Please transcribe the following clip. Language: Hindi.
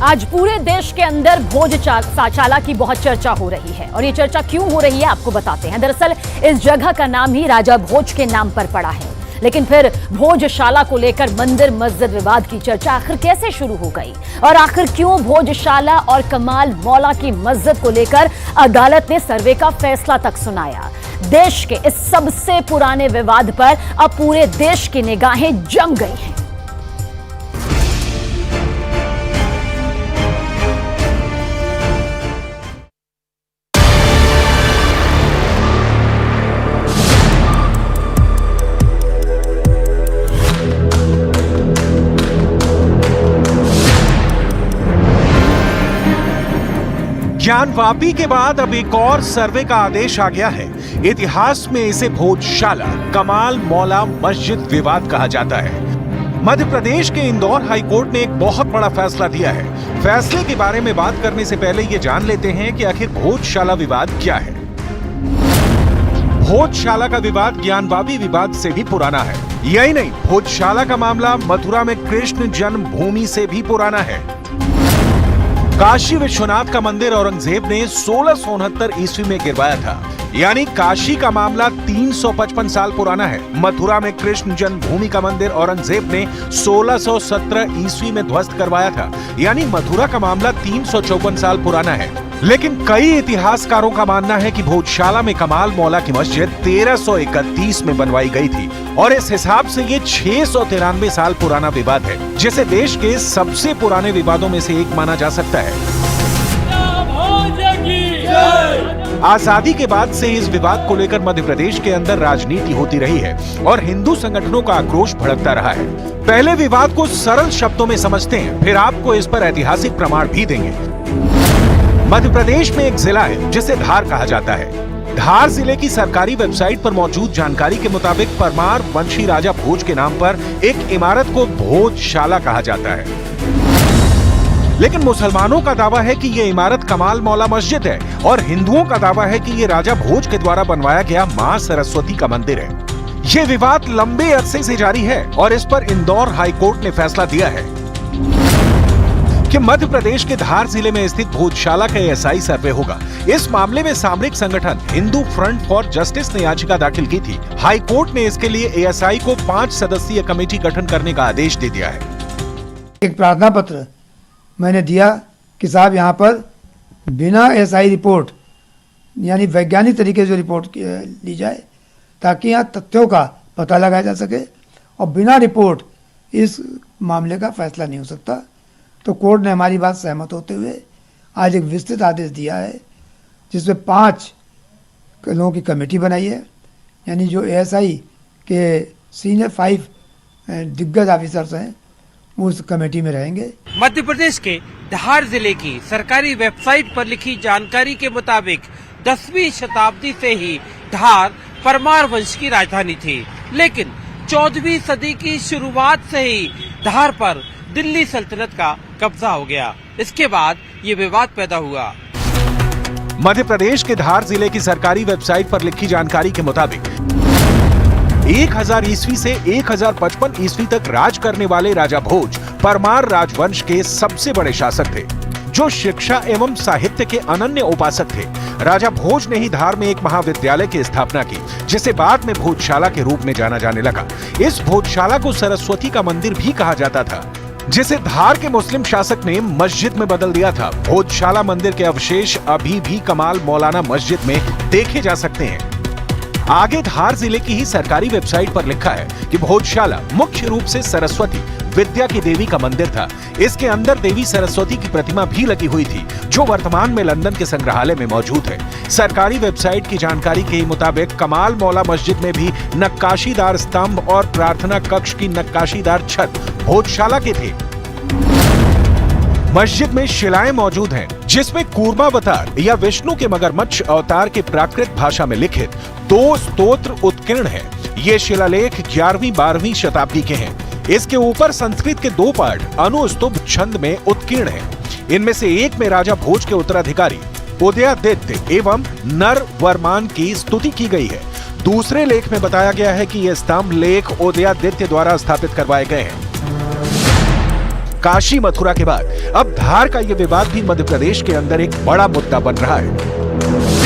आज पूरे देश के अंदर भोजशाला की बहुत चर्चा हो रही है और ये चर्चा क्यों हो रही है आपको बताते हैं। दरअसल इस जगह का नाम ही राजा भोज के नाम पर पड़ा है, लेकिन फिर भोजशाला को लेकर मंदिर मस्जिद विवाद की चर्चा आखिर कैसे शुरू हो गई और आखिर क्यों भोजशाला और कमाल मौला की मस्जिद को लेकर अदालत ने सर्वे का फैसला तक सुनाया। देश के इस सबसे पुराने विवाद पर अब पूरे देश की निगाहें जम गई हैं। ज्ञानवापी के बाद अब एक और सर्वे का आदेश आ गया है। इतिहास में इसे भोजशाला कमाल मौला मस्जिद विवाद कहा जाता है। मध्य प्रदेश के इंदौर हाईकोर्ट ने एक बहुत बड़ा फैसला दिया है। फैसले के बारे में बात करने से पहले ये जान लेते हैं कि आखिर भोजशाला विवाद क्या है। भोजशाला का विवाद ज्ञानवापी विवाद से भी पुराना है। यही नहीं, भोजशाला का मामला मथुरा में कृष्ण जन्मभूमि से भी पुराना है। काशी विश्वनाथ का मंदिर औरंगजेब ने 1669 ईस्वी में गिरवाया था, यानी काशी का मामला 355 साल पुराना है। मथुरा में कृष्ण जन्मभूमि का मंदिर औरंगजेब ने 1617 ईस्वी में ध्वस्त करवाया था, यानी मथुरा का मामला 354 साल पुराना है। लेकिन कई इतिहासकारों का मानना है कि भोजशाला में कमाल मौला की मस्जिद 1331 में बनवाई गई थी और इस हिसाब से ये 693 साल पुराना विवाद है, जिसे देश के सबसे पुराने विवादों में से एक माना जा सकता है। आजादी के बाद से इस विवाद को लेकर मध्य प्रदेश के अंदर राजनीति होती रही है और हिंदू संगठनों का आक्रोश भड़कता रहा है। पहले विवाद को सरल शब्दों में समझते हैं, फिर आपको इस पर ऐतिहासिक प्रमाण भी देंगे। मध्य प्रदेश में एक जिला है जिसे धार कहा जाता है। धार जिले की सरकारी वेबसाइट पर मौजूद जानकारी के मुताबिक परमार वंशी राजा भोज के नाम पर एक इमारत को भोजशाला कहा जाता है। लेकिन मुसलमानों का दावा है कि ये इमारत कमाल मौला मस्जिद है और हिंदुओं का दावा है कि ये राजा भोज के द्वारा बनवाया गया मां सरस्वती का मंदिर है। ये विवाद लंबे अरसे से जारी है और इस पर इंदौर हाईकोर्ट ने फैसला दिया है कि मध्य प्रदेश के धार जिले में स्थित भोजशाला का एएसआई सर्वे होगा। इस मामले में सामरिक संगठन हिंदू फ्रंट फॉर जस्टिस ने याचिका दाखिल की थी। हाईकोर्ट ने इसके लिए एएसआई को 5 सदस्यीय कमेटी गठन करने का आदेश दे दिया है। एक प्रार्थना पत्र मैंने दिया कि साहब यहाँ पर बिना एएसआई रिपोर्ट यानी वैज्ञानिक तरीके से जो रिपोर्ट ली जाए ताकि यहाँ तथ्यों का पता लगाया जा सके और बिना रिपोर्ट इस मामले का फैसला नहीं हो सकता। तो कोर्ट ने हमारी बात सहमत होते हुए आज एक विस्तृत आदेश दिया है जिसमें 5 लोगों की कमेटी बनाई है, यानी जो एएसआई के सीनियर 5 दिग्गज ऑफिसर्स हैं वो उस कमेटी में रहेंगे। मध्य प्रदेश के धार जिले की सरकारी वेबसाइट पर लिखी जानकारी के मुताबिक 10वीं शताब्दी से ही धार परमार वंश की राजधानी थी, लेकिन 14वीं सदी की शुरुआत से ही धार पर दिल्ली सल्तनत का कब्जा हो गया। इसके बाद ये विवाद पैदा हुआ। मध्य प्रदेश के धार जिले की सरकारी वेबसाइट पर लिखी जानकारी के मुताबिक 1000 ईस्वी से 1055 ईस्वी तक राज करने वाले राजा भोज परमार राजवंश के सबसे बड़े शासक थे, जो शिक्षा एवं साहित्य के अनन्य उपासक थे। राजा भोज ने ही धार में एक महाविद्यालय की स्थापना की, जिसे बाद में भोजशाला के रूप में जाना जाने लगा। इस भोजशाला को सरस्वती का मंदिर भी कहा जाता था, जिसे धार के मुस्लिम शासक ने मस्जिद में बदल दिया था। भोजशाला मंदिर के अवशेष अभी भी कमाल मौलाना मस्जिद में देखे जा सकते हैं। आगे धार जिले की ही सरकारी वेबसाइट पर लिखा है कि भोजशाला मुख्य रूप से सरस्वती विद्या की देवी का मंदिर था। इसके अंदर देवी सरस्वती की प्रतिमा भी लगी हुई थी, जो वर्तमान में लंदन के संग्रहालय में मौजूद है। सरकारी वेबसाइट की जानकारी के मुताबिक कमाल मौला मस्जिद में भी नक्काशीदार स्तंभ और प्रार्थना कक्ष की नक्काशीदार छत भोजशाला के थे। मस्जिद में शिलाएं मौजूद हैं, जिसमें कूर्मावतार या विष्णु के मगरमच्छ अवतार के प्राकृत भाषा में लिखित 2 स्तोत्र उत्कीर्ण हैं। ये शिलालेख 11वीं-12वीं शताब्दी के हैं। इसके ऊपर संस्कृत के 2 पाठ अनुस्तुभ छंद में उत्कीर्ण हैं। इनमें से एक में राजा भोज के उत्तराधिकारी उदयादित्य एवं नर वर्मान की स्तुति की गई है। दूसरे लेख में बताया गया है कि ये स्तंभ लेख उदयादित्य द्वारा स्थापित करवाए गए हैं। काशी मथुरा के बाद अब धार का यह विवाद भी मध्य प्रदेश के अंदर एक बड़ा मुद्दा बन रहा है।